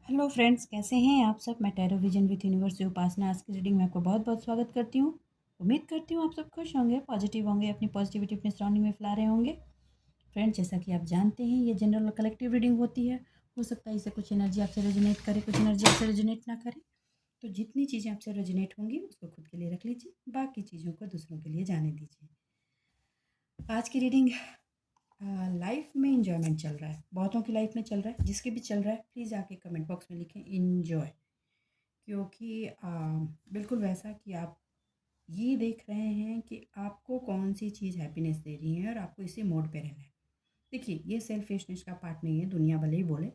Hello friends, कैसे हैं आप सब। मैं टैरो विजन विथ यूनिवर्स से उपासना आज की रीडिंग में आपको बहुत बहुत स्वागत करती हूँ। उम्मीद करती हूँ आप सब खुश होंगे, पॉजिटिव होंगे, अपनी पॉजिटिविटी अपने सराउंडिंग में फैला रहे होंगे। फ्रेंड्स, जैसा कि आप जानते हैं ये जनरल और कलेक्टिव रीडिंग होती है। हो सकता है इसे कुछ एनर्जी आपसे रेजोनेट करे, कुछ एनर्जी आपसे रेजोनेट ना करे। तो जितनी चीज़ें आपसे रेजोनेट होंगी उसको खुद के लिए रख लीजिए, बाकी चीज़ों को दूसरों के लिए जाने दीजिए। आज की रीडिंग लाइफ में इंजॉयमेंट चल रहा है, बहुतों की लाइफ में चल रहा है। जिसके भी चल रहा है प्लीज़ आके कमेंट बॉक्स में लिखें इन्जॉय। क्योंकि बिल्कुल वैसा कि आप ये देख रहे हैं कि आपको कौन सी चीज़ हैप्पीनेस दे रही है और आपको इसी मोड पे रहना है। देखिए, ये सेल्फिशनेस का पार्ट नहीं है, दुनिया भले ही बोले,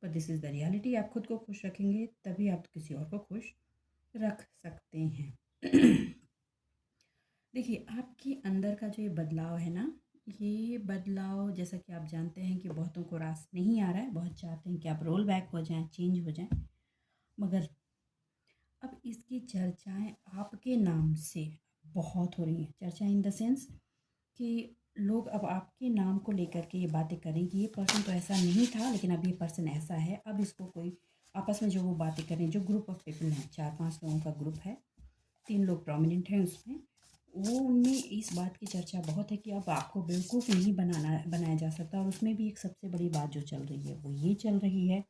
पर दिस इज़ द रियलिटी। आप खुद को खुश रखेंगे तभी आप किसी और को खुश रख सकते हैं। देखिए, आपके अंदर का जो ये बदलाव है ना, ये बदलाव जैसा कि आप जानते हैं कि बहुतों को रास नहीं आ रहा है। बहुत चाहते हैं कि आप रोल बैक हो जाएं, चेंज हो जाएं, मगर अब इसकी चर्चाएं आपके नाम से बहुत हो रही हैं। चर्चा इन द सेंस कि लोग अब आपके नाम को लेकर के ये बातें करें कि ये पर्सन तो ऐसा नहीं था लेकिन अब ये पर्सन ऐसा है। अब इसको कोई आपस में जो वो बातें करें, जो ग्रुप ऑफ पीपल हैं, 4-5 लोगों का ग्रुप है, 3 लोग प्रोमिनेंट हैं उसमें, वो उनमें इस बात की चर्चा बहुत है कि अब आपको बेवकूफ़ नहीं बनाया जा सकता। और उसमें भी एक सबसे बड़ी बात जो चल रही है वो ये चल रही है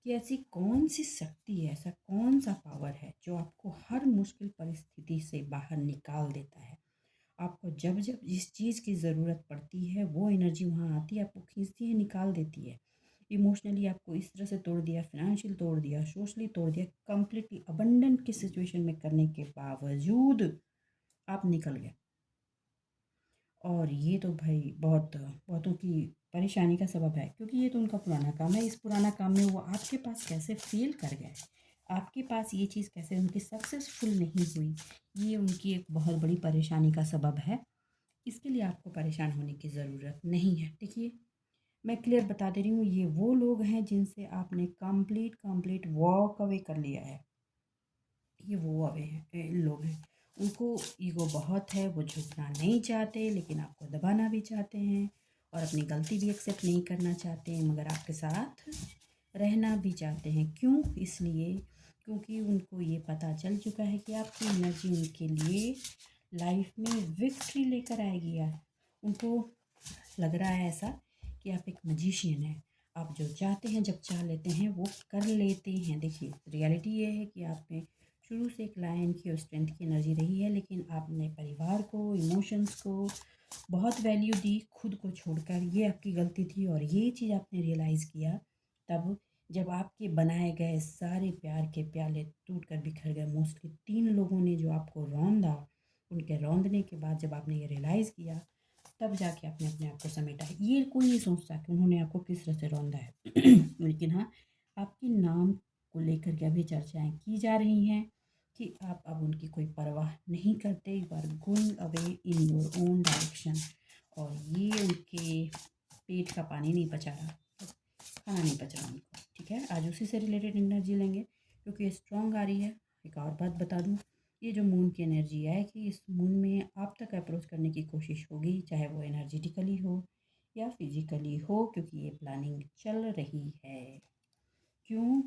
कि ऐसी कौन सी शक्ति है, ऐसा कौन सा पावर है जो आपको हर मुश्किल परिस्थिति से बाहर निकाल देता है। आपको जब जब जिस चीज़ की ज़रूरत पड़ती है वो एनर्जी वहाँ आती है, आपको खींचती है, निकाल देती है। इमोशनली आपको इस तरह से तोड़ दिया, फिनेंशियल तोड़ दिया, सोशली तोड़ दिया, कंप्लीटली अबंडेंट की सिचुएशन में करने के बावजूद आप निकल गए। और ये तो भाई बहुतों की परेशानी का सबब है, क्योंकि ये तो उनका पुराना काम है। इस पुराना काम में वो आपके पास कैसे फेल कर गए, आपके पास ये चीज़ कैसे उनकी सक्सेसफुल नहीं हुई, ये उनकी एक बहुत बड़ी परेशानी का सबब है। इसके लिए आपको परेशान होने की ज़रूरत नहीं है। देखिए, मैं क्लियर बता दे रही हूँ, ये वो लोग हैं जिनसे आपने कंप्लीट वॉक अवे कर लिया है। ये वो अवे हैं, लोग हैं, उनको ईगो बहुत है, वो झुकना नहीं चाहते लेकिन आपको दबाना भी चाहते हैं और अपनी गलती भी एक्सेप्ट नहीं करना चाहते हैं, मगर आपके साथ रहना भी चाहते हैं। क्यों? इसलिए क्योंकि उनको ये पता चल चुका है कि आपकी एनर्जी उनके लिए लाइफ में विक्ट्री लेकर आएगी यार। उनको लग रहा है ऐसा कि आप एक मजिशियन हैं, आप जो चाहते हैं जब चाह लेते हैं वो कर लेते हैं। देखिए, रियलिटी ये है कि आप में शुरू से एक लायन की और स्ट्रेंथ की एनर्जी रही है, लेकिन आपने परिवार को, इमोशंस को बहुत वैल्यू दी, खुद को छोड़कर। ये आपकी गलती थी और ये चीज़ आपने रियलाइज़ किया तब जब आपके बनाए गए सारे प्यार के प्याले टूट कर बिखर गए। मोस्टली 3 लोगों ने जो आपको रौंदा, उनके रौंदने के बाद जब आपने ये रियलाइज़ किया तब जाके आपने अपने आप को समेटा है। ये कोई नहीं सोचता कि उन्होंने आपको किस तरह से रौंदा है। लेकिन हाँ, आपके नाम को लेकर के अभी चर्चाएं की जा रही हैं कि आप अब उनकी कोई परवाह नहीं करते, you are going away in your own direction. और ये उनके पेट का पानी नहीं पचा रहा, खाना नहीं पच रहा उनको। ठीक है, आज उसी से रिलेटेड एनर्जी लेंगे क्योंकि ये स्ट्रॉन्ग आ रही है। एक और बात बता दूँ, ये जो मून की एनर्जी है कि इस मून में आप तक अप्रोच करने की कोशिश होगी, चाहे वो एनर्जेटिकली हो या फिजिकली हो, क्योंकि ये प्लानिंग चल रही है। क्यों?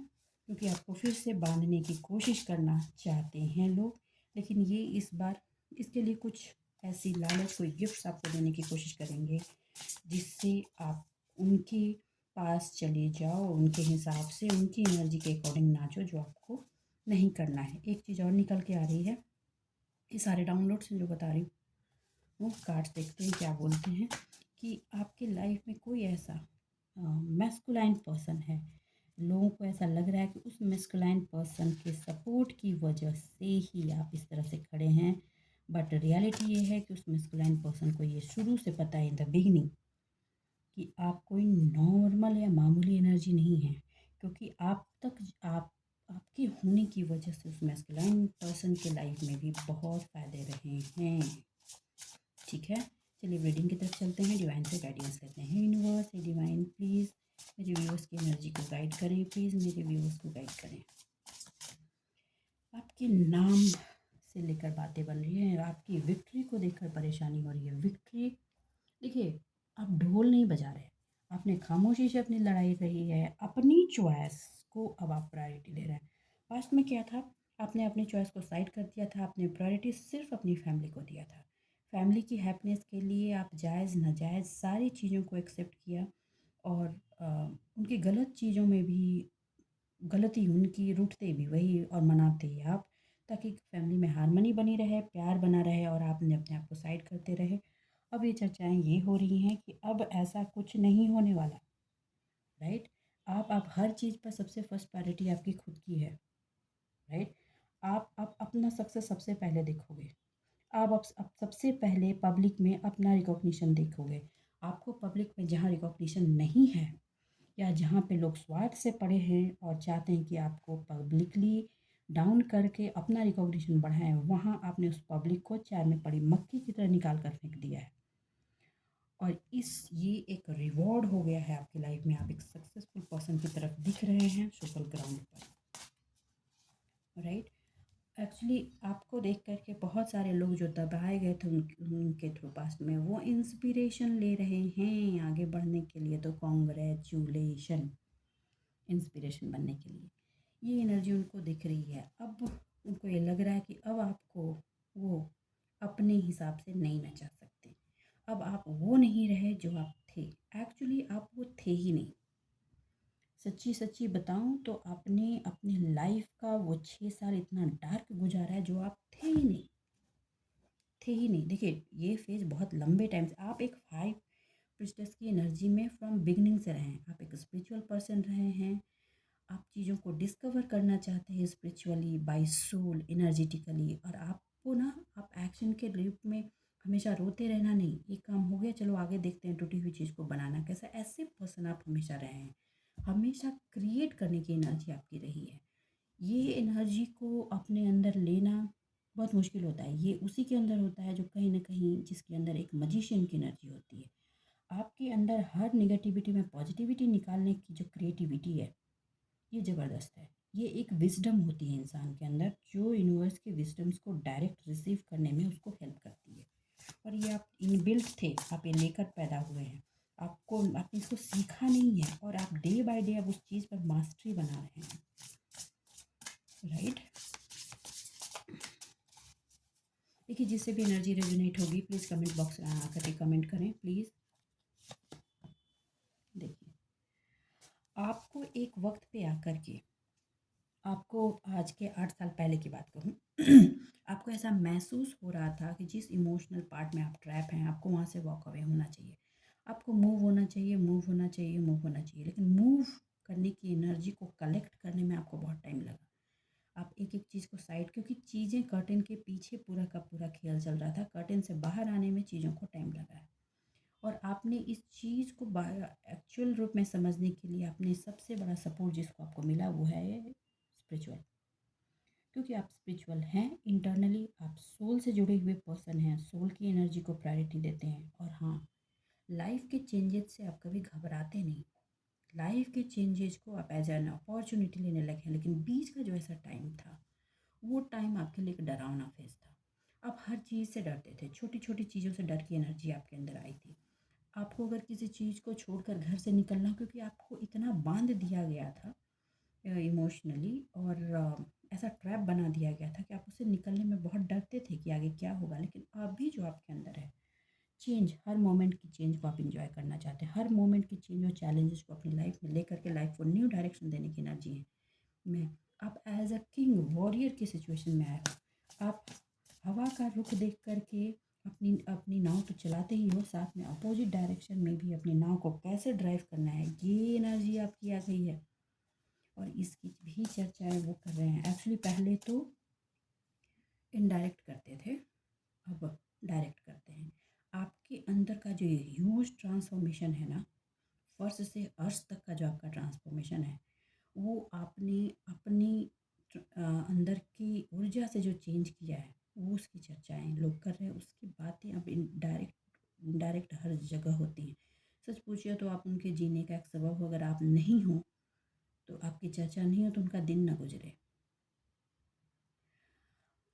क्योंकि आपको फिर से बांधने की कोशिश करना चाहते हैं लोग, लेकिन ये इस बार इसके लिए कुछ ऐसी लालच, कोई गिफ्ट्स आपको देने की कोशिश करेंगे जिससे आप उनके पास चले जाओ, उनके हिसाब से, उनकी एनर्जी के अकॉर्डिंग नाचो, जो आपको नहीं करना है। एक चीज़ और निकल के आ रही है, ये सारे डाउनलोड से जो बता रही हूँ, वो कार्ड्स देखते हैं क्या बोलते हैं कि आपकी लाइफ में कोई ऐसा मैस्कुलाइन पर्सन है। लोगों को ऐसा लग रहा है कि उस मैस्कुलाइन पर्सन के सपोर्ट की वजह से ही आप इस तरह से खड़े हैं, बट रियलिटी ये है कि उस मैस्कुलाइन पर्सन को ये शुरू से पता है इन द बिगिनिंग कि आप कोई नॉर्मल या मामूली एनर्जी नहीं है, क्योंकि आपके होने की वजह से उस मैस्कुलाइन पर्सन के लाइफ में भी बहुत फ़ायदे रहे हैं। ठीक है, चलिए रीडिंग की तरफ चलते हैं, डिवाइन से गाइडेंस लेते हैं। यूनिवर्स से डिवाइन प्लीज़ मेरे व्यूअर्स की एनर्जी को गाइड करें, प्लीज़ मेरे व्यूअर्स को गाइड करें। आपके नाम से लेकर बातें बन रही हैं, आपकी विक्ट्री को देखकर परेशानी हो रही है। विक्ट्री, देखिए, आप ढोल नहीं बजा रहे, आपने खामोशी से अपनी लड़ाई रही है, अपनी चॉइस को अब आप प्रायोरिटी दे रहे हैं। पास्ट में क्या था, आपने अपनी चॉइस को साइड कर दिया था, आपने प्रायोरिटी सिर्फ अपनी फैमिली को दिया था। फैमिली की हैप्पीनेस के लिए आप जायज़ नाजायज़ सारी चीज़ों को एक्सेप्ट किया, और उनकी गलत चीज़ों में भी गलती उनकी, रूठते भी वही और मनाते ही आप, ताकि फैमिली में हारमनी बनी रहे, प्यार बना रहे, और आपने अपने आप को साइड करते रहे। अब ये चर्चाएं ये हो रही हैं कि अब ऐसा कुछ नहीं होने वाला, राइट। आप हर चीज़ पर सबसे फर्स्ट प्रायोरिटी आपकी खुद की है, राइट। आप अपना सक्सेस सबसे पहले देखोगे। आप अब सबसे पहले पब्लिक में अपना रिकॉग्निशन देखोगे। आपको पब्लिक में जहाँ रिकॉग्निशन नहीं है, या जहाँ पे लोग स्वार्थ से पड़े हैं और चाहते हैं कि आपको पब्लिकली डाउन करके अपना रिकॉग्निशन बढ़ाएं, वहाँ आपने उस पब्लिक को चाय में पड़ी मक्खी की तरह निकाल कर फेंक दिया है। और ये एक रिवॉर्ड हो गया है आपकी लाइफ में, आप एक सक्सेसफुल पर्सन की तरफ दिख रहे हैं सोशल ग्राउंड पर, राइट। एक्चुअली आपको देख कर के बहुत सारे लोग जो दबाए गए थे उनके थ्रू पास्ट में, वो इंस्पिरेशन ले रहे हैं आगे बढ़ने के लिए। तो कॉन्ग्रेचुलेशन, इंस्पिरेशन बनने के लिए ये एनर्जी उनको दिख रही है। अब उनको ये लग रहा है कि अब आपको वो अपने हिसाब से नहीं नचा सकते। अब आप वो नहीं रहे जो आप थे। एक्चुअली आप वो थे ही नहीं। सच्ची सच्ची बताऊं तो आपने अपनी लाइफ का वो 6 साल इतना डार्क गुजारा है जो आप थे ही नहीं, थे ही नहीं। देखिए, ये फेज बहुत लंबे टाइम से आप एक 5 प्रिस्टेस की एनर्जी में फ्रॉम बिगनिंग से रहे हैं। आप एक स्पिरिचुअल पर्सन रहे हैं। आप चीज़ों को डिस्कवर करना चाहते हैं स्पिरिचुअली, बाय सोल, एनर्जेटिकली। और आपको ना, आप एक्शन के रूप में हमेशा रोते रहना नहीं, एक काम हो गया चलो आगे देखते हैं, टूटी हुई चीज़ को बनाना कैसा, ऐसे पर्सन आप हमेशा रहे हैं। हमेशा क्रिएट करने की एनर्जी आपकी रही है। ये एनर्जी को अपने अंदर लेना बहुत मुश्किल होता है। ये उसी के अंदर होता है जो कहीं ना कहीं, जिसके अंदर एक मजिशियन की एनर्जी होती है। आपके अंदर हर निगेटिविटी में पॉजिटिविटी निकालने की जो क्रिएटिविटी है, ये ज़बरदस्त है। ये एक विजडम होती है इंसान के अंदर, जो यूनिवर्स के विजडम्स को डायरेक्ट रिसीव करने में उसको हेल्प करती है। और ये आप इनबिल्ट थे, आप ये लेकर पैदा हुए हैं। आपने इसको सीखा नहीं है, और आप डे बाय डे अब उस चीज़ पर मास्टरी बना रहे हैं, राइट। देखिए, जिससे भी एनर्जी रेजोनेट होगी प्लीज़ कमेंट बॉक्स में आकर के कमेंट करें प्लीज़। देखिए, आपको एक वक्त पे आकर के, आपको आज के 8 साल पहले की बात कहूँ आपको ऐसा महसूस हो रहा था कि जिस इमोशनल पार्ट में आप ट्रैप हैं, आपको वहाँ से वॉक अवे होना चाहिए। आपको मूव होना चाहिए, मूव होना चाहिए, मूव होना चाहिए। लेकिन मूव करने की एनर्जी को कलेक्ट करने में आपको बहुत टाइम लगा। आप एक एक चीज़ को साइड, क्योंकि चीज़ें कर्टेन के पीछे पूरा का पूरा खेल चल रहा था, कर्टेन से बाहर आने में चीज़ों को टाइम लगा है। और आपने इस चीज़ को एक्चुअल रूप में समझने के लिए आपने सबसे बड़ा सपोर्ट जिसको आपको मिला वो है स्पिरिचुअल। क्योंकि आप स्पिरिचुअल हैं इंटरनली, आप सोल से जुड़े हुए पर्सन हैं, सोल की एनर्जी को प्रायोरिटी देते हैं। और हाँ, लाइफ के चेंजेस से आप कभी घबराते नहीं। लाइफ के चेंजेस को आप एज एन अपॉर्चुनिटी लेने लगे हैं। लेकिन बीच का जो ऐसा टाइम था, वो टाइम आपके लिए एक डरावना फेज था। आप हर चीज़ से डरते थे, छोटी छोटी चीज़ों से डर की एनर्जी आपके अंदर आई थी। आपको अगर किसी चीज़ को छोड़कर घर से निकलना, क्योंकि आपको इतना बांध दिया गया था इमोशनली, और ऐसा ट्रैप बना दिया गया था कि आप उससे निकलने में बहुत डरते थे कि आगे क्या होगा। लेकिन अभी जो आपके अंदर है चेंज, हर मोमेंट की चेंज को आप इंजॉय करना चाहते हैं। हर मोमेंट की चेंज और चैलेंजेस को अपनी लाइफ में लेकर के लाइफ को न्यू डायरेक्शन देने की एनर्जी है में। आप एज अ किंग वॉरियर की सिचुएशन में आए हो। आप हवा का रुख देख करके अपनी अपनी नाव तो चलाते ही हो, साथ में अपोजिट डायरेक्शन में भी अपनी नाव को कैसे ड्राइव करना है, ये एनर्जी आपकी आ गई है। और इसकी भी चर्चाएं वो कर रहे हैं। एक्चुअली पहले तो इनडायरेक्ट करते थे, अब डायरेक्ट करते हैं। आपके अंदर का जो ये ह्यूज ट्रांसफॉर्मेशन है ना, फर्श से अर्श तक का जो आपका ट्रांसफॉर्मेशन है, वो आपने अपनी अंदर की ऊर्जा से जो चेंज किया है, वो उसकी चर्चाएं लोग कर रहे हैं। उसकी बातें अब डायरेक्ट हर जगह होती हैं। सच पूछिए तो आप उनके जीने का एक सबब हो। अगर आप नहीं हो तो आपकी चर्चा नहीं हो तो उनका दिन ना गुजरे।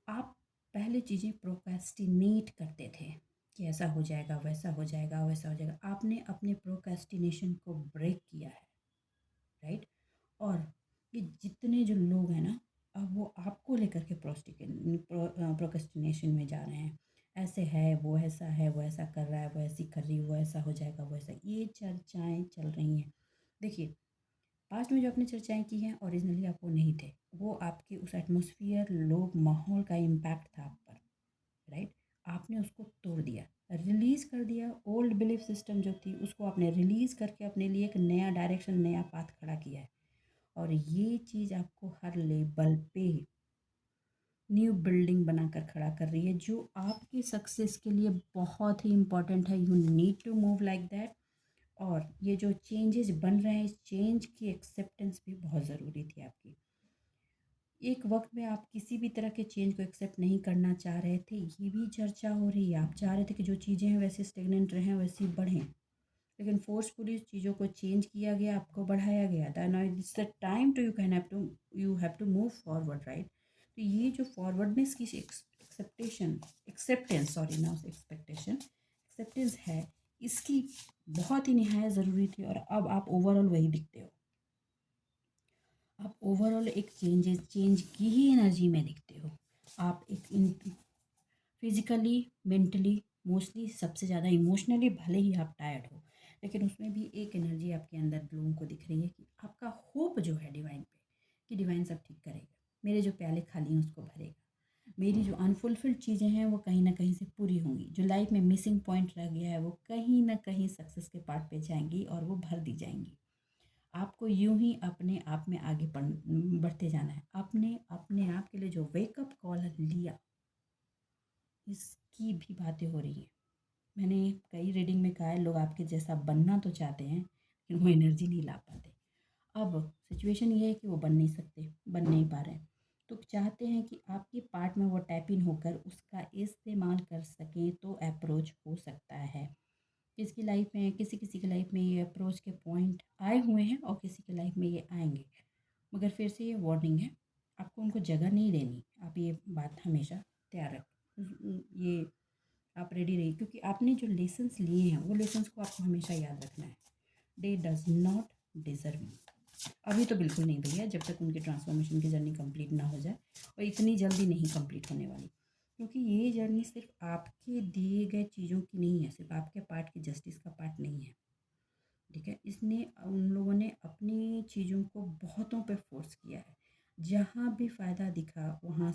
आप पहले चीज़ें प्रोक्रेस्टिनेट करते थे कि ऐसा हो जाएगा, वैसा हो जाएगा, वैसा हो जाएगा। आपने अपने प्रोक्रेस्टिनेशन को ब्रेक किया है, राइट। और कि जितने जो लोग हैं ना, अब वो आपको लेकर के प्रोक्रेस्टिनेशन में जा रहे हैं। ऐसे है, वो ऐसा है, वो ऐसा कर रहा है, वो ऐसी कर रही है, वो ऐसा हो जाएगा, वो ऐसा, ये चर्चाएँ चल रही हैं। देखिए, पास्ट में जो आपने चर्चाएँ की हैं ओरिजिनली आप वो नहीं थे। वो आपके उस एटमॉस्फियर, लोग, माहौल का इम्पैक्ट था आप पर, राइट? आपने उसको तोड़ दिया, रिलीज़ कर दिया। ओल्ड बिलीफ सिस्टम जो थी उसको आपने रिलीज़ करके अपने लिए एक नया डायरेक्शन, नया पाथ खड़ा किया है। और ये चीज़ आपको हर लेवल पे न्यू बिल्डिंग बनाकर खड़ा कर रही है, जो आपकी सक्सेस के लिए बहुत ही इम्पॉर्टेंट है। You need to move like that. और ये जो चेंजेस बन रहे हैं, इस चेंज की एक्सेप्टेंस भी बहुत ज़रूरी थी आपकी। एक वक्त में आप किसी भी तरह के चेंज को एक्सेप्ट नहीं करना चाह रहे थे, ये भी चर्चा हो रही है। आप चाह रहे थे कि जो चीज़ें हैं वैसे स्टेगनेंट रहें, वैसे ही बढ़ें, लेकिन फोर्सफुली चीज़ों को चेंज किया गया, आपको बढ़ाया गया। Then it's the time to you have to move forward, right? तो ये जो फॉरवर्डनेस की एक्सेप्टेंस, सॉरी, ना एक्सपेक्टेशन, एक्सेप्टेंस है, इसकी बहुत ही निहायत ज़रूरी थी। और अब आप ओवरऑल वही दिखते हो। आप ओवरऑल एक चेंज की ही एनर्जी में दिखते हो। आप एक फिजिकली, मेंटली, मोस्टली सबसे ज़्यादा इमोशनली भले ही आप टायर्ड हो, लेकिन उसमें भी एक एनर्जी आपके अंदर लोगों को दिख रही है कि आपका होप जो है डिवाइन पे, कि डिवाइन सब ठीक करेगा, मेरे जो प्याले खाली हैं उसको भरेगा, मेरी जो अनफुलफिल्ड चीज़ें हैं वो कहीं ना कहीं से पूरी होंगी, जो लाइफ में मिसिंग पॉइंट रह गया है वो कहीं ना कहीं सक्सेस के पार्ट पे जाएंगी और वो भर दी जाएंगी। आपको यूं ही अपने आप में आगे बढ़ते जाना है। आपने अपने आप के लिए जो वेकअप कॉल लिया, इसकी भी बातें हो रही हैं। मैंने कई रीडिंग में कहा है, लोग आपके जैसा बनना तो चाहते हैं लेकिन वो एनर्जी नहीं ला पाते। अब सिचुएशन ये है कि वो बन नहीं सकते, बन नहीं पा रहे हैं, तो चाहते हैं कि आपके पार्ट में वो टैप इन होकर उसका इस्तेमाल कर सकें, तो अप्रोच हो सकता है। किसकी लाइफ में, किसी किसी की लाइफ में ये अप्रोच के पॉइंट आए हुए हैं और किसी की लाइफ में ये आएंगे। मगर फिर से ये वार्निंग है, आपको उनको जगह नहीं देनी। आप ये बात हमेशा तैयार रखें, ये आप रेडी रहिए, क्योंकि आपने जो लेसन्स लिए हैं वो लेसन्स को आपको हमेशा याद रखना है। दे डज नॉट डिजर्व यू। अभी तो बिल्कुल नहीं भैया, जब तक उनकी ट्रांसफॉर्मेशन की जर्नी कंप्लीट ना हो जाए, और इतनी जल्दी नहीं कंप्लीट होने वाली, क्योंकि ये जर्नी सिर्फ आपके दिए गए चीज़ों की नहीं है, सिर्फ आपके पार्ट की जस्टिस का पार्ट नहीं है, ठीक है? इसने, उन लोगों ने अपनी चीज़ों को बहुतों पे फोर्स किया है। जहाँ भी फ़ायदा दिखा वहाँ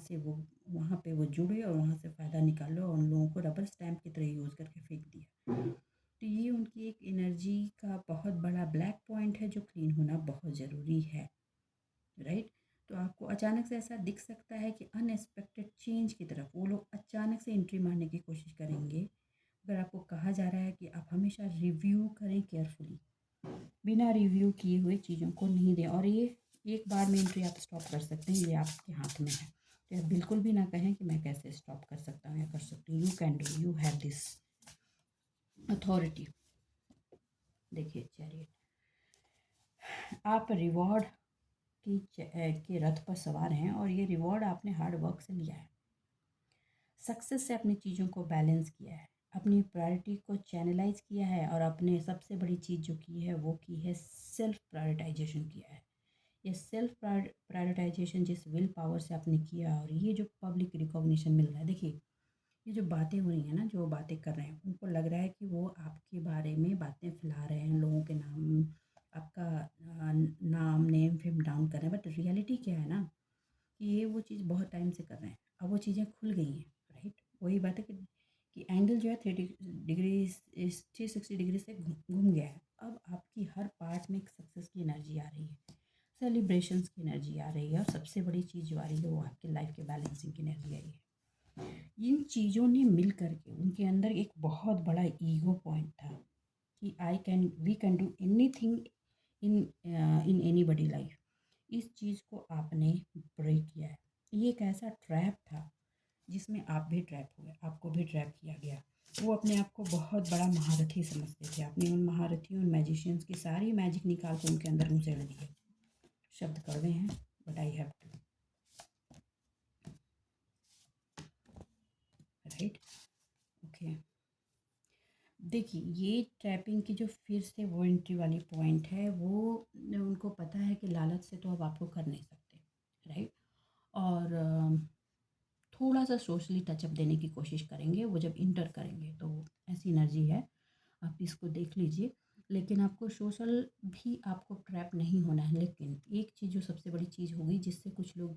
पे वो जुड़े और वहाँ से फ़ायदा निकालो और उन लोगों को रबर स्टैम्प की तरह यूज़ करके फेंक दिया। तो ये उनकी एक एनर्जी का बहुत बड़ा ब्लैक पॉइंट है, जो क्लीन होना बहुत ज़रूरी है, राइट? तो आपको अचानक से ऐसा दिख सकता है कि अनएक्सपेक्टेड चेंज की तरफ वो लोग अचानक से एंट्री मारने की कोशिश करेंगे। अगर आपको कहा जा रहा है कि आप हमेशा रिव्यू करें केयरफुली, बिना रिव्यू किए हुए चीज़ों को नहीं दें, और ये एक बार में एंट्री आप स्टॉप कर सकते हैं, ये आपके हाथ में है। तो आप बिल्कुल भी ना कहें कि मैं कैसे स्टॉप कर सकता हूँ या कर सकती हूँ। You can do, you have this authority. देखिए चैरियट, आप रिवॉर्ड के रथ पर सवार हैं, और ये रिवॉर्ड आपने हार्ड वर्क से लिया है, सक्सेस से अपनी चीज़ों को बैलेंस किया है, अपनी प्रायोरिटी को चैनलाइज किया है, और अपने सबसे बड़ी चीज़ जो की है वो की है सेल्फ प्रायोरिटाइजेशन किया है। ये सेल्फ प्रायोरिटाइजेशन जिस विल पावर से आपने किया, और ये जो पब्लिक रिकॉग्निशन मिल रहा है, देखिए ये जो बातें हो रही हैं ना, जो बातें कर रहे हैं, उनको लग रहा है कि वो आपके बारे में बातें फैला रहे हैं, लोगों के नाम, आपका नाम, नेम फेम डाउन कर रहे हैं, बट रियलिटी क्या है ना, कि ये वो चीज़ बहुत टाइम से कर रहे हैं, अब वो चीज़ें खुल गई हैं, राइट? वही बात है कि एंगल जो है 360 डिग्री, 360 डिग्री से घूम गया है। अब आपकी हर पार्ट में एक सक्सेस की एनर्जी आ रही है, सेलिब्रेशंस की एनर्जी आ रही है, और सबसे बड़ी चीज़ जो आ रही है वो आपकी लाइफ के बैलेंसिंग की एनर्जी आ रही है। इन चीज़ों ने मिल करके उनके अंदर एक बहुत बड़ा ईगो पॉइंट था कि we can do anything in in anybody life. इस चीज़ को आपने ब्रेक किया है। ये एक ऐसा ट्रैप था जिसमें आप भी ट्रैप हुए, आपको भी ट्रैप किया गया। वो अपने आप को बहुत बड़ा महारथी समझते थे, आपने उन महारथियों, उन मैजिशियंस की सारी मैजिक निकाल के उनके अंदर घुसेड़ दिए। शब्द कड़वे हैं, but I have to, right? Okay. देखिए, ये ट्रैपिंग की जो फिर से वो एंट्री वाली पॉइंट है, वो उनको पता है कि लालच से तो अब आपको कर नहीं सकते, राइट? और थोड़ा-सा सोशली टचअप देने की कोशिश करेंगे, वो जब एंटर करेंगे तो ऐसी एनर्जी है, आप इसको देख लीजिए। लेकिन आपको सोशल भी आपको ट्रैप नहीं होना है, लेकिन एक चीज़ जो सबसे बड़ी चीज़ होगी जिससे कुछ लोग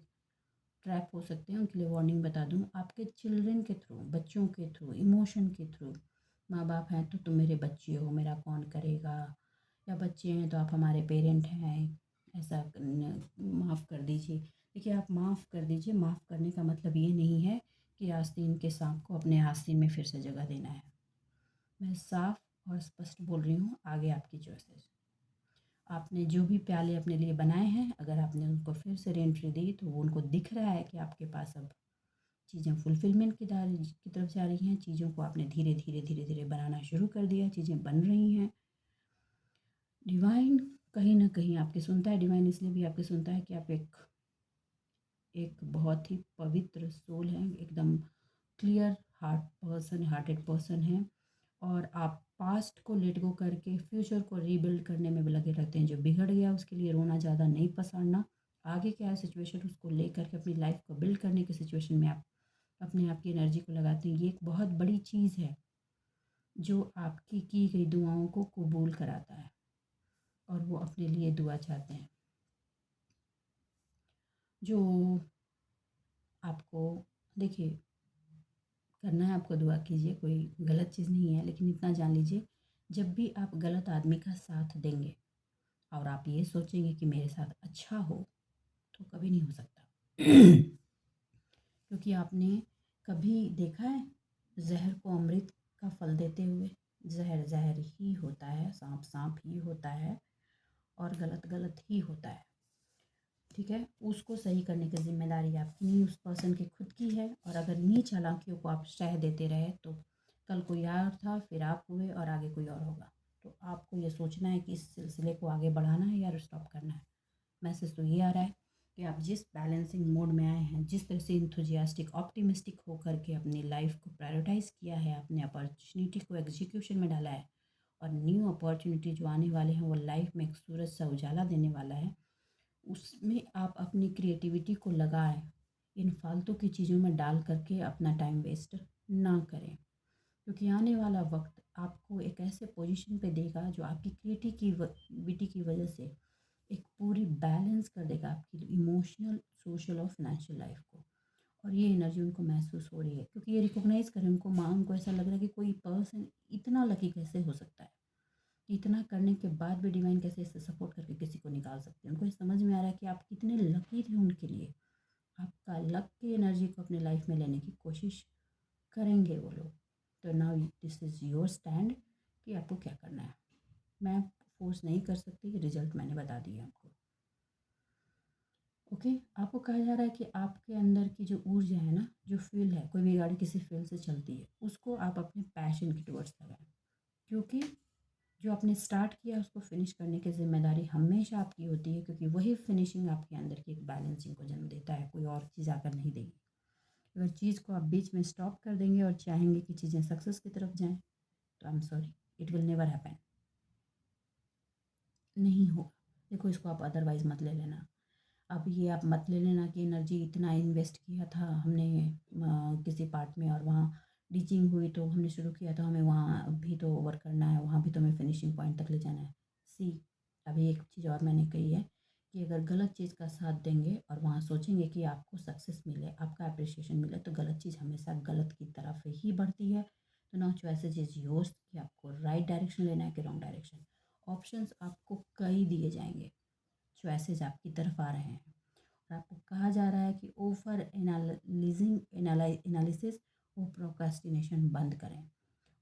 ट्रैप हो सकते हैं, उनके लिए वार्निंग बता दूँ, आपके चिल्ड्रन के थ्रू, बच्चों के थ्रू, इमोशन के थ्रू। माँ बाप हैं तो तुम मेरे बच्चे हो, मेरा कौन करेगा, या बच्चे हैं तो आप हमारे पेरेंट हैं, ऐसा माफ़ कर दीजिए। देखिए, आप माफ़ कर दीजिए, माफ़ करने का मतलब ये नहीं है कि आस्तीन के सांप को अपने आस्तीन में फिर से जगह देना है। मैं साफ और स्पष्ट बोल रही हूँ, आगे आपकी चॉइसेस। आपने जो भी प्याले अपने लिए बनाए हैं, अगर आपने उनको फिर से रीएंट्री दी तो वो उनको दिख रहा है कि आपके पास अब चीज़ें फुलफ़िलमेंट की तरफ जा रही हैं, चीज़ों को आपने धीरे-धीरे बनाना शुरू कर दिया, चीज़ें बन रही हैं। डिवाइन कहीं न कहीं आपकी सुनता है, डिवाइन इसलिए भी आपकी सुनता है कि आप एक एक बहुत ही पवित्र सोल हैं, एकदम क्लियर हार्टेड पर्सन हैं, और आप पास्ट को लेट गो करके फ्यूचर को रीबिल्ड करने में भी लगे रहते हैं। जो बिगड़ गया उसके लिए रोना ज़्यादा नहीं पसारना, आगे क्या है सिचुएशन उसको लेकर के अपनी लाइफ को बिल्ड करने की सिचुएशन में आप अपने आप की एनर्जी को लगाते हैं। ये एक बहुत बड़ी चीज़ है जो आपकी की गई दुआओं को कबूल कराता है, और वो अपने लिए दुआ चाहते हैं। जो आपको, देखिए, करना है आपको, दुआ कीजिए, कोई गलत चीज़ नहीं है, लेकिन इतना जान लीजिए, जब भी आप गलत आदमी का साथ देंगे और आप ये सोचेंगे कि मेरे साथ अच्छा हो, तो कभी नहीं हो सकता। क्योंकि आपने कभी देखा है जहर को अमृत का फल देते हुए? जहर जहर ही होता है, सांप सांप ही होता है, और गलत गलत ही होता है। ठीक है, उसको सही करने की जिम्मेदारी आपकी नहीं, उस पर्सन की खुद की है। और अगर इन्हीं चालाकियों को आप शह देते रहे तो कल कोई और था, फिर आप हुए, और आगे कोई और होगा। तो आपको ये सोचना है कि इस सिलसिले को आगे बढ़ाना है या स्टॉप करना है। मैसेज तो ये आ रहा है कि आप जिस बैलेंसिंग मोड में आए हैं, जिस तरह से इंथुजियास्टिक ऑप्टिमिस्टिक होकर के अपनी लाइफ को प्रायोरिटाइज़ किया है, अपने अपॉर्चुनिटी को एग्जीक्यूशन में डाला है, और न्यू अपॉर्चुनिटी जो आने वाले हैं वो लाइफ में एक सूरज सा उजाला देने वाला है, उसमें आप अपनी क्रिएटिविटी को लगाएं। इन फालतू की चीज़ों में डाल करके अपना टाइम वेस्ट ना करें, क्योंकि आने वाला वक्त आपको एक ऐसे पोजीशन पे देगा जो आपकी क्रिएटिविटी की वजह से एक पूरी बैलेंस कर देगा आपकी इमोशनल, सोशल और फाइनेंशियल लाइफ को। और ये एनर्जी उनको महसूस हो रही है, क्योंकि ये रिकॉग्नाइज़ करें, उनको उनको ऐसा लग रहा है कि कोई पर्सन इतना लकी कैसे हो सकता है, इतना करने के बाद भी डिवाइन कैसे इससे सपोर्ट करके किसी को निकाल सकते हैं। उनको ये समझ में आ रहा है कि आप कितने लकी थे उनके लिए। आपका लक की एनर्जी को अपने लाइफ में लेने की कोशिश करेंगे वो लोग। तो now this is your stand कि आपको क्या करना है। मैं फोर्स नहीं कर सकती, रिजल्ट मैंने बता दिया आपको। ओके, आपको कहा जा रहा है कि आपके अंदर की जो ऊर्जा है ना, जो फील है, कोई भी गाड़ी किसी फील से चलती है, उसको आप अपने पैशन की टुवर्ड्स लगाएं, क्योंकि जो आपने स्टार्ट किया उसको फिनिश करने की ज़िम्मेदारी हमेशा आपकी होती है, क्योंकि वही फिनिशिंग आपके अंदर की एक बैलेंसिंग को जन्म देता है, कोई और चीज़ आकर नहीं देगी। अगर चीज़ को आप बीच में स्टॉप कर देंगे और चाहेंगे कि चीज़ें सक्सेस की तरफ जाएं, तो I am sorry, it will never happen, नहीं होगा। देखो, इसको आप अदरवाइज़ मत ले लेना। अब ये आप मत ले लेना कि एनर्जी इतना इन्वेस्ट किया था हमने किसी पार्ट में, और वहाँ टीचिंग हुई तो हमने शुरू किया तो हमें वहाँ भी तो ओवर करना है, वहाँ भी तो हमें फिनिशिंग पॉइंट तक ले जाना है। सी, अभी एक चीज़ और मैंने कही है कि अगर गलत चीज़ का साथ देंगे और वहाँ सोचेंगे कि आपको सक्सेस मिले, आपका अप्रिसिएशन मिले, तो गलत चीज़ हमेशा गलत की तरफ ही बढ़ती है। तो नाउ चॉइसेस इज योर्स कि आपको राइट डायरेक्शन लेना है कि रॉन्ग डायरेक्शन। ऑप्शंस आपको कई दिए जाएंगे, चॉइसेस आपकी तरफ आ रहे हैं, और आपको कहा जा रहा है कि ओवर एनालिसिस और प्रोक्रास्टिनेशन बंद करें।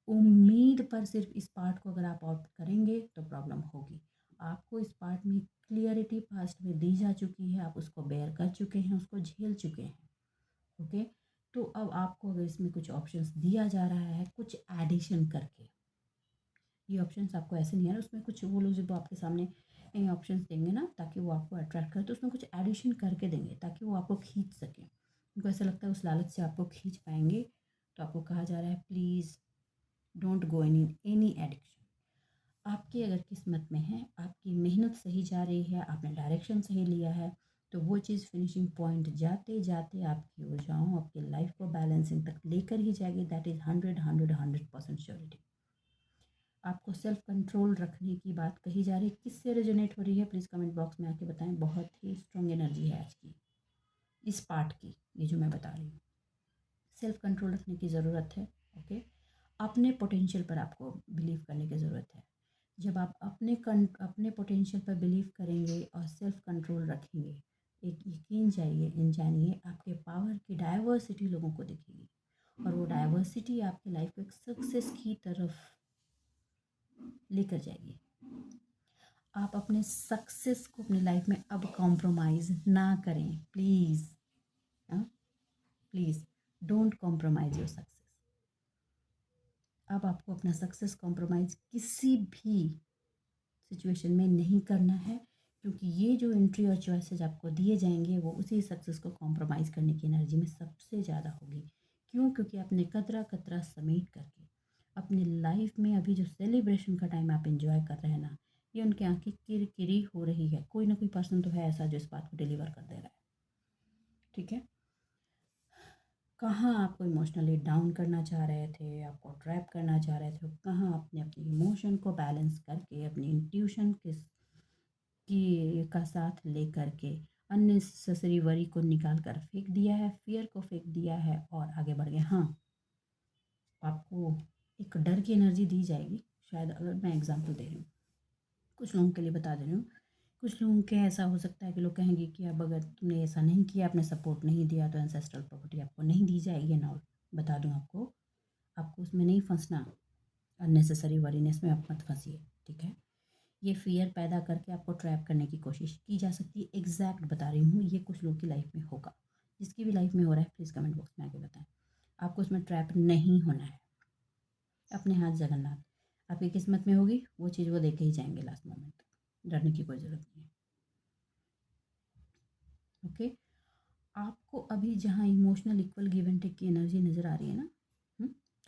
उम्मीद पर सिर्फ इस पार्ट को अगर आप ऑप्ट करेंगे तो प्रॉब्लम होगी। आपको इस पार्ट में क्लियरिटी पास्ट में दी जा चुकी है, आप उसको बेयर कर चुके हैं, उसको झेल चुके हैं। ओके, तो अब आपको अगर इसमें कुछ ऑप्शंस दिया जा रहा है कुछ एडिशन करके, ये ऑप्शंस आपको ऐसे नहीं आ रहा, उसमें कुछ वो लोग जब आपके सामने ऑप्शंस देंगे ना, ताकि वो आपको अट्रैक्ट करे, तो उसमें कुछ एडिशन करके देंगे ताकि वो आपको खींच सकें। उनको ऐसा लगता है उस लालच से आपको खींच पाएंगे। तो आपको कहा जा रहा है please don't go in any addiction. आपकी अगर किस्मत में है, आपकी मेहनत सही जा रही है, आपने डायरेक्शन सही लिया है, तो वो चीज़ फिनिशिंग पॉइंट जाते जाते आपकी ऊर्जाओं, आपकी लाइफ को बैलेंसिंग तक लेकर ही जाएगी। That is 100% surety. आपको सेल्फ कंट्रोल रखने की बात कही जा रही है, किससे रेजोनेट हो रही है प्लीज़ कमेंट बॉक्स में आके बताएं। बहुत ही स्ट्रॉन्ग एनर्जी है आज की इस पार्ट की, ये जो मैं बता रही हूँ। सेल्फ कंट्रोल रखने की ज़रूरत है। ओके, अपने पोटेंशियल पर आपको बिलीव करने की ज़रूरत है। जब आप अपने पोटेंशियल पर बिलीव करेंगे और सेल्फ कंट्रोल रखेंगे, एक यकीन जानिए आपके पावर की डाइवर्सिटी लोगों को दिखेगी, और वो डाइवर्सिटी आपकी लाइफ को एक सक्सेस की तरफ लेकर जाएगी। आप अपने सक्सेस को अपनी लाइफ में अब कॉम्प्रोमाइज़ ना करें please. Please don't compromise your success. अब आपको अपना सक्सेस कॉम्प्रोमाइज़ किसी भी सिचुएशन में नहीं करना है, क्योंकि ये जो एंट्री और चॉइसेस आपको दिए जाएंगे वो उसी सक्सेस को कॉम्प्रोमाइज़ करने की एनर्जी में सबसे ज़्यादा होगी। क्यों? क्योंकि आपने कतरा कतरा समेट करके अपनी लाइफ में अभी जो सेलिब्रेशन का टाइम आप एंजॉय कर रहे हैं ना, ये उनके आँखें किरकिरी हो रही है। कोई ना कोई पर्सन तो है ऐसा जो इस बात को डिलीवर कर दे रहा है। ठीक है, कहाँ आपको इमोशनली डाउन करना चाह रहे थे, आपको ट्रैप करना चाह रहे थे, कहाँ अपने अपने इमोशन को बैलेंस करके अपनी इंट्यूशन की का साथ ले करके अननेसेसरी वरी को निकाल कर फेंक दिया है, फियर को फेंक दिया है और आगे बढ़ गए। हाँ, आपको एक डर की एनर्जी दी जाएगी शायद, अगर मैं एग्जांपल दे रही हूँ, कुछ लोगों के लिए बता दे रही हूँ। कुछ लोगों के ऐसा हो सकता है कि लोग कहेंगे कि अब अगर तुमने ऐसा नहीं किया, आपने सपोर्ट नहीं दिया, तो एंसेस्ट्रल प्रॉपर्टी आपको नहीं दी जाएगी एंड ऑल। बता दूँ आपको, आपको उसमें नहीं फंसना, अननेसेसरी वरीनेस में आप मत फंसिए। ठीक है, ये फियर पैदा करके आपको ट्रैप करने की कोशिश की जा सकती है। एग्जैक्ट बता रही हूँ, ये कुछ लोगों की लाइफ में होगा। जिसकी भी लाइफ में हो रहा है प्लीज़ कमेंट बॉक्स में आके बताएं। आपको उसमें ट्रैप नहीं होना है। अपने हाथ जगन्नाथ, आपकी किस्मत में होगी वो चीज़, वो देखे ही जाएंगे लास्ट मोमेंट तक। डरने की कोई ज़रूरत नहीं है। ओके, आपको अभी जहाँ emotional equal give and take की एनर्जी नज़र आ रही है ना,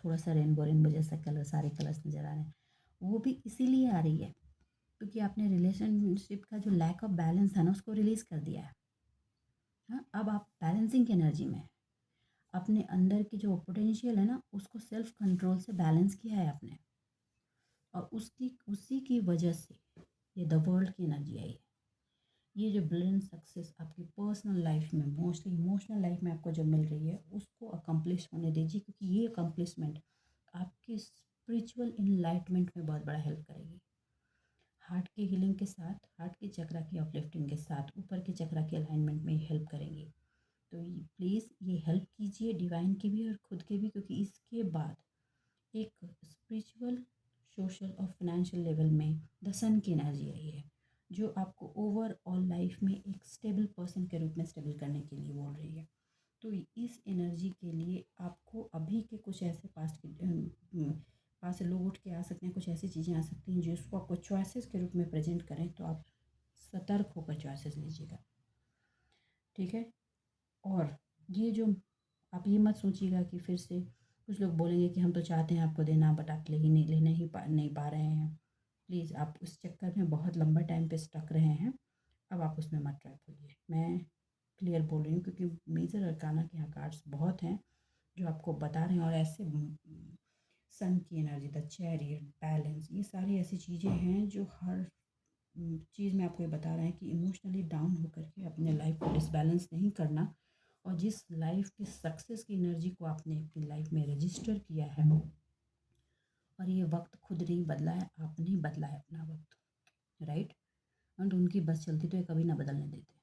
थोड़ा सा रेनबो रेनबो जैसा कलर, सारे कलर्स नज़र आ रहे हैं, वो भी इसीलिए आ रही है क्योंकि आपने रिलेशनशिप का जो लैक ऑफ बैलेंस था ना, उसको रिलीज़ कर दिया है। हाँ, अब आप बैलेंसिंग की एनर्जी में है। अपने अंदर की जो पोटेंशियल है ना, उसको सेल्फ कंट्रोल से बैलेंस किया है आपने, और उसी की वजह से ये द वर्ल्ड की एनर्जी आई है। ये जो ब्लिंड सक्सेस आपकी पर्सनल लाइफ में, मोस्टली इमोशनल लाइफ में आपको जो मिल रही है, उसको अकम्प्लिश होने दीजिए, क्योंकि ये अकम्प्लिशमेंट आपकी स्पिरिचुअल इनलाइटमेंट में बहुत बड़ा हेल्प करेगी। हार्ट की हीलिंग के साथ, हार्ट के चक्रा की अपलिफ्टिंग के साथ, ऊपर के चक्रा के अलाइनमेंट में हेल्प करेंगी। तो प्लीज़ ये हेल्प कीजिए, डिवाइन की भी और खुद के भी, क्योंकि इसके बाद एक स्पिरिचुअल, सोशल और फाइनेंशियल लेवल में द सन की एनर्जी आई है, जो आपको ओवरऑल लाइफ में एक स्टेबल पर्सन के रूप में स्टेबल करने के लिए बोल रही है। तो इस एनर्जी के लिए आपको अभी के कुछ ऐसे पास से लोग उठ के आ सकते हैं, कुछ ऐसी चीज़ें आ सकती हैं जो इसको आपको चॉइसेस के रूप में प्रेजेंट करें, तो आप सतर्क होकर चॉइसेस लीजिएगा। ठीक है, और ये जो आप ये मत सोचिएगा कि फिर से कुछ लोग बोलेंगे कि हम तो चाहते हैं आपको देना, बट आप ले नहीं पा रहे हैं। प्लीज़, आप उस चक्कर में बहुत लंबा टाइम पे स्टक रहे हैं, अब आप उसमें मत ट्रैप होइए। मैं क्लियर बोल रही हूँ क्योंकि मेजर अरकाना के यहाँ कार्ड्स बहुत हैं जो आपको बता रहे हैं, और ऐसे सन की एनर्जी, द चैरियट, बैलेंस, ये सारी ऐसी चीज़ें हैं जो हर चीज़ में आपको ये बता रहे हैं कि इमोशनली डाउन होकर के अपने लाइफ को डिसबैलेंस नहीं करना, और जिस लाइफ की सक्सेस की एनर्जी को आपने अपनी लाइफ में रजिस्टर किया है, और ये वक्त खुद नहीं बदला है, आपने बदला है अपना वक्त, राइट। एंड उनकी बस चलती तो ये कभी ना बदलने देते।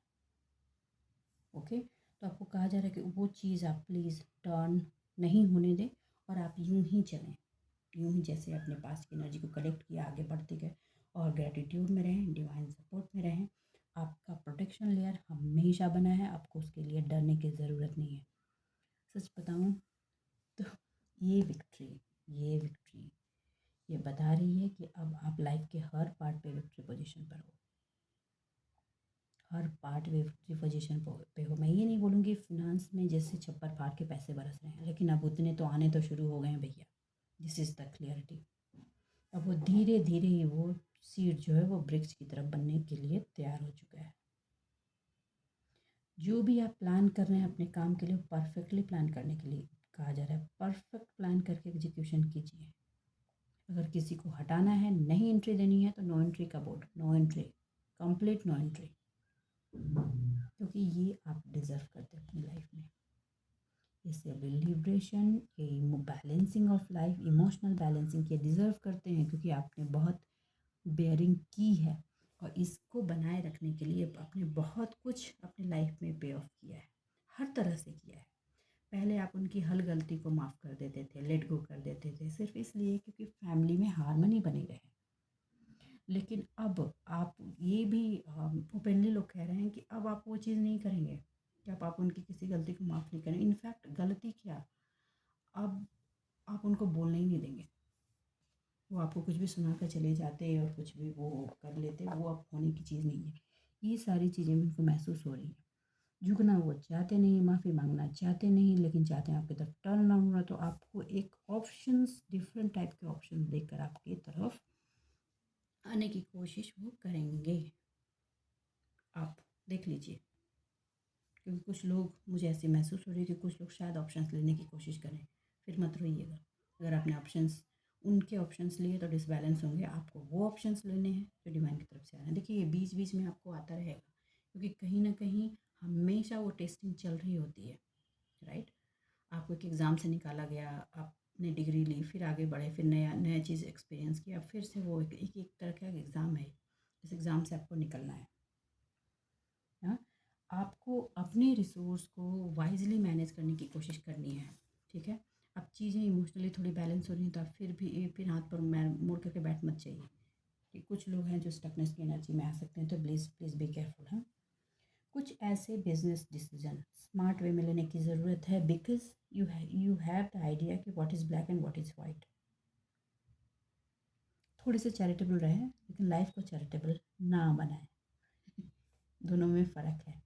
ओके, तो आपको कहा जा रहा है कि वो चीज़ आप प्लीज़ टर्न नहीं होने दें, और आप यूं ही चलें, यूं ही जैसे अपने पास की एनर्जी को कलेक्ट किया, आगे बढ़ते गए, और ग्रेटिट्यूड में रहें, डिवाइन सपोर्ट में रहें। आपका प्रोटेक्शन लेयर हमेशा बना है, आपको उसके लिए डरने की ज़रूरत नहीं है। सच बताऊँ तो ये विक्ट्री ये बता रही है कि अब आप लाइफ के हर पार्ट पे विक्ट्री पोजीशन पर हो, हर पार्ट विक्ट्री पोजीशन पे हो। मैं ये नहीं बोलूँगी फिनांस में जैसे छप्पर फाड़ के पैसे बरस रहे हैं, लेकिन अब उतने तो आने तो शुरू हो गए हैं भैया। This is the clarity. अब वो धीरे धीरे ही वो सीड जो है वो वृक्ष की तरफ बनने के लिए तैयार हो चुका है। जो भी आप प्लान कर रहे हैं अपने काम के लिए, परफेक्टली प्लान करने के लिए कहा जा रहा है। परफेक्ट प्लान करके एग्जीक्यूशन कीजिए। अगर किसी को हटाना है, नहीं एंट्री देनी है, तो नो एंट्री का board, no entry, complete no entry, क्योंकि ये आप डिज़र्व करते हैं अपनी लाइफ में। इससे liberation, balancing of life, emotional balancing ये डिज़र्व करते हैं, क्योंकि आपने बहुत बेयरिंग की है और इसको बनाए रखने के लिए आपने बहुत कुछ अपनी लाइफ में पे ऑफ किया है, हर तरह से किया है। पहले आप उनकी हर गलती को माफ़ कर देते थे, लेट गो कर देते थे, सिर्फ इसलिए क्योंकि फैमिली में हार्मनी बनी रहे। लेकिन अब आप ये भी ओपनली लोग कह रहे हैं कि अब आप वो चीज़ नहीं करेंगे कि आप उनकी किसी गलती को माफ़ नहीं करें। इनफैक्ट गलती क्या, अब आप उनको बोलने ही नहीं देंगे। वो आपको कुछ भी सुना कर चले जाते और कुछ भी वो कर लेते, वो अब होने की चीज़ नहीं है। ये सारी चीज़ें उनको महसूस हो रही हैं। झुकना वो चाहते नहीं, माफ़ी मांगना चाहते नहीं, लेकिन चाहते हैं आपकी तरफ टर्न ऑन होना। तो आपको एक ऑप्शंस, डिफरेंट टाइप के ऑप्शंस देकर आपकी तरफ आने की कोशिश वो करेंगे। आप देख लीजिए, क्योंकि कुछ लोग, मुझे ऐसे महसूस हो रही है कि कुछ लोग शायद ऑप्शंस लेने की कोशिश करें। फिर मत रोइएगा। अगर आपने ऑप्शंस, उनके ऑप्शंस लिए तो डिसबैलेंस होंगे। आपको वो ऑप्शंस लेने हैं जो डिवाइन की तरफ से आ रहे हैं। देखिए, ये बीच बीच में आपको आता रहेगा, क्योंकि कहीं ना कहीं हमेशा वो टेस्टिंग चल रही होती है, राइट। आपको एक एग्ज़ाम से निकाला गया, आपने डिग्री ली, फिर आगे बढ़े, फिर नया नया चीज़ एक्सपीरियंस किया, फिर से वो एक तरह का एग्ज़ाम है। इस एग्ज़ाम से आपको निकलना है। हाँ, आपको अपने रिसोर्स को वाइजली मैनेज करने की कोशिश करनी है, ठीक है। अब चीज़ें इमोशनली थोड़ी बैलेंस हो रही हैं, तो आप फिर हाथ पर मोड़ करके बैठ मत जाइए। कि कुछ लोग हैं जो स्टकनेस की एनर्जी में आ सकते हैं, तो प्लीज़ प्लीज़ बी केयरफुल। हाँ, कुछ ऐसे बिजनेस डिसीजन स्मार्ट वे में लेने की ज़रूरत है, because you have the idea कि what is black and what is white. थोड़े से चैरिटेबल रहें, लेकिन लाइफ को चैरिटेबल ना बनाएं। दोनों में फ़र्क है।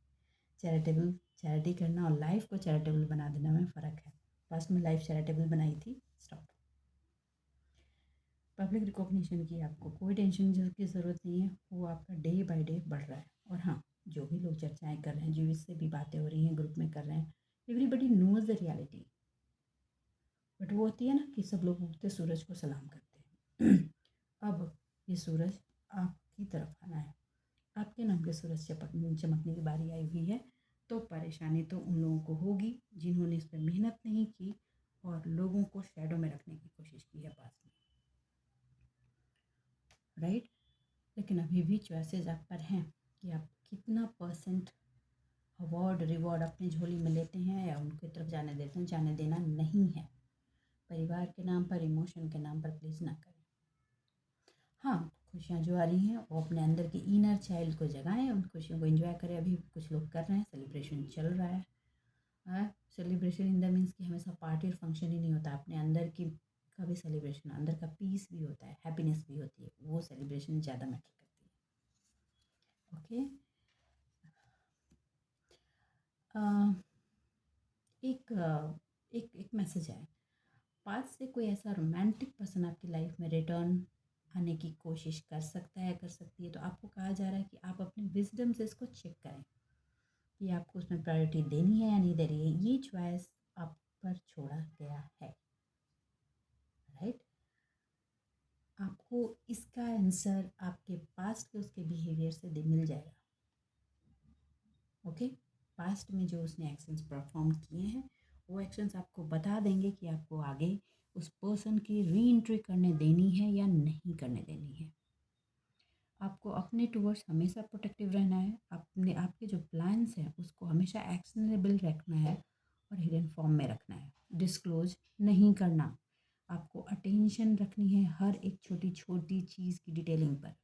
चैरिटेबल, चैरिटी करना और लाइफ को चैरिटेबल बना देना में फ़र्क है। पास्ट में लाइफ चैरिटेबल बनाई थी, स्टॉप। पब्लिक रिकॉग्निशन की आपको कोई टेंशन की ज़रूरत नहीं है, वो आपका डे बाय डे बढ़ रहा है। और हाँ, जो भी लोग चर्चाएं कर रहे हैं, जो इससे भी बातें हो रही हैं, ग्रुप में कर रहे हैं, everybody knows the reality. But वो होती है ना कि सब लोग उगते सूरज को सलाम करते हैं। अब ये सूरज आपकी तरफ आना है, आपके नाम के सूरज चमकने की बारी आई हुई है। तो परेशानी तो उन लोगों को होगी जिन्होंने इस पर मेहनत नहीं की और लोगों को शैडो में रखने की कोशिश की है पास में, राइट। लेकिन अभी भी चॉइसेस आप पर हैं कि आप कितना परसेंट अवार्ड रिवॉर्ड अपनी झोली में लेते हैं या उनकी तरफ जाने देते हैं। जाने देना नहीं है। परिवार के नाम पर, इमोशन के नाम पर प्लीज़ ना करें। हाँ, खुशियाँ जो आ रही हैं वो अपने अंदर की इनर चाइल्ड को जगाएं, उन खुशियों को एंजॉय करें। अभी कुछ लोग कर रहे हैं, सेलिब्रेशन चल रहा है। सेलिब्रेशन इन द मीन्स कि हमेशा पार्टी और फंक्शन ही नहीं होता, अपने अंदर की का भी सेलिब्रेशन, अंदर का पीस भी होता है, हैप्पीनेस भी होती है, वो सेलिब्रेशन ज़्यादा मैटर करती है। ओके। एक एक मैसेज है, पास से कोई ऐसा रोमांटिक पर्सन आपकी लाइफ में रिटर्न आने की कोशिश कर सकता है, कर सकती है। तो आपको कहा जा रहा है कि आप अपने विजडम से इसको चेक करें कि आपको उसमें प्रायोरिटी देनी है या नहीं दे रही है। ये चॉइस आप पर छोड़ा गया है, राइट। आपको इसका आंसर आपके पास्ट के उसके बिहेवियर से मिल जाएगा। ओके, पास्ट में जो उसने एक्शंस परफॉर्म किए हैं, वो एक्शंस आपको बता देंगे कि आपको आगे उस पर्सन की री एंट्री करने देनी है या नहीं करने देनी है। आपको अपने टूवर्ड्स हमेशा प्रोटेक्टिव रहना है। अपने आपके जो प्लान्स हैं उसको हमेशा एक्शनेबल रखना है और हिडन फॉर्म में रखना है। डिस्क्लोज नहीं करना। आपको अटेंशन रखनी है हर एक छोटी छोटी चीज़ की डिटेलिंग पर।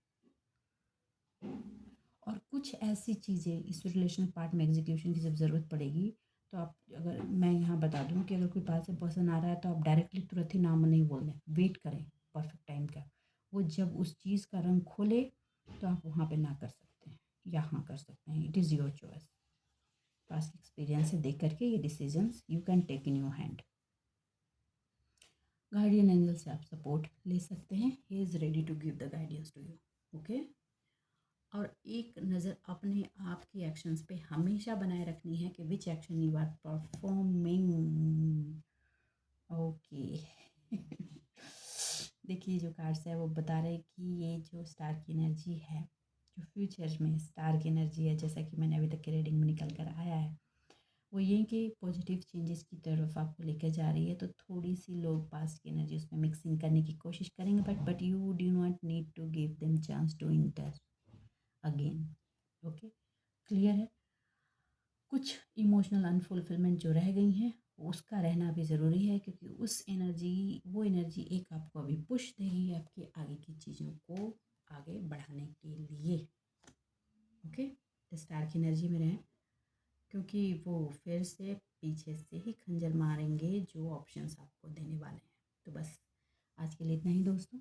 और कुछ ऐसी चीज़ें इस रिलेशनल पार्ट में एग्जीक्यूशन की जब ज़रूरत पड़ेगी, तो आप, अगर मैं यहाँ बता दूँ कि अगर कोई पास से पर्सन आ रहा है तो आप डायरेक्टली तुरंत ही नाम नहीं बोल दें, वेट करें परफेक्ट टाइम का। वो जब उस चीज़ का रंग खोले तो आप वहाँ पे ना कर सकते हैं या हाँ कर सकते हैं। It is your choice. Past experience से देख करके ये decisions you can take in your hand. Guardian angel से आप सपोर्ट ले सकते हैं। He is ready to give the guidance to you. Okay. और एक नज़र अपने आप की एक्शंस पे हमेशा बनाए रखनी है कि which action you are performing. Okay. देखिए जो कार्ड्स है वो बता रहे कि ये जो स्टार की एनर्जी है, जो फ्यूचर में स्टार की एनर्जी है, जैसा कि मैंने अभी तक की रीडिंग में निकल कर आया है, वो ये कि पॉजिटिव चेंजेस की तरफ आपको लेकर जा रही है। तो थोड़ी सी लोग पास्ट की एनर्जी उसमें मिक्सिंग करने की कोशिश करेंगे, but you do not need to give them chance to enter again. Okay, clear है। कुछ इमोशनल अनफुलफिलमेंट जो रह गई हैं उसका रहना भी ज़रूरी है, क्योंकि वो एनर्जी एक आपको अभी पुश देगी आपके आगे की चीज़ों को आगे बढ़ाने के लिए। ओके, स्टार की एनर्जी में रहें, क्योंकि वो फिर से पीछे से ही खंजर मारेंगे जो ऑप्शंस आपको देने वाले हैं। तो बस आज के लिए इतना ही दोस्तों।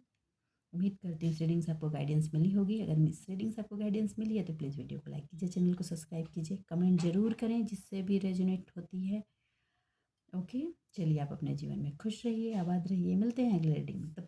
उम्मीद करती हूँ इस रीडिंग से आपको गाइडेंस मिली होगी। अगर इस रीडिंग से आपको गाइडेंस मिली है तो प्लीज़ वीडियो को लाइक कीजिए, चैनल को सब्सक्राइब कीजिए, कमेंट ज़रूर करें जिससे भी रेजोनेट होती है। ओके, चलिए आप अपने जीवन में खुश रहिए, आबाद रहिए। मिलते हैं अगले रीडिंग में। तब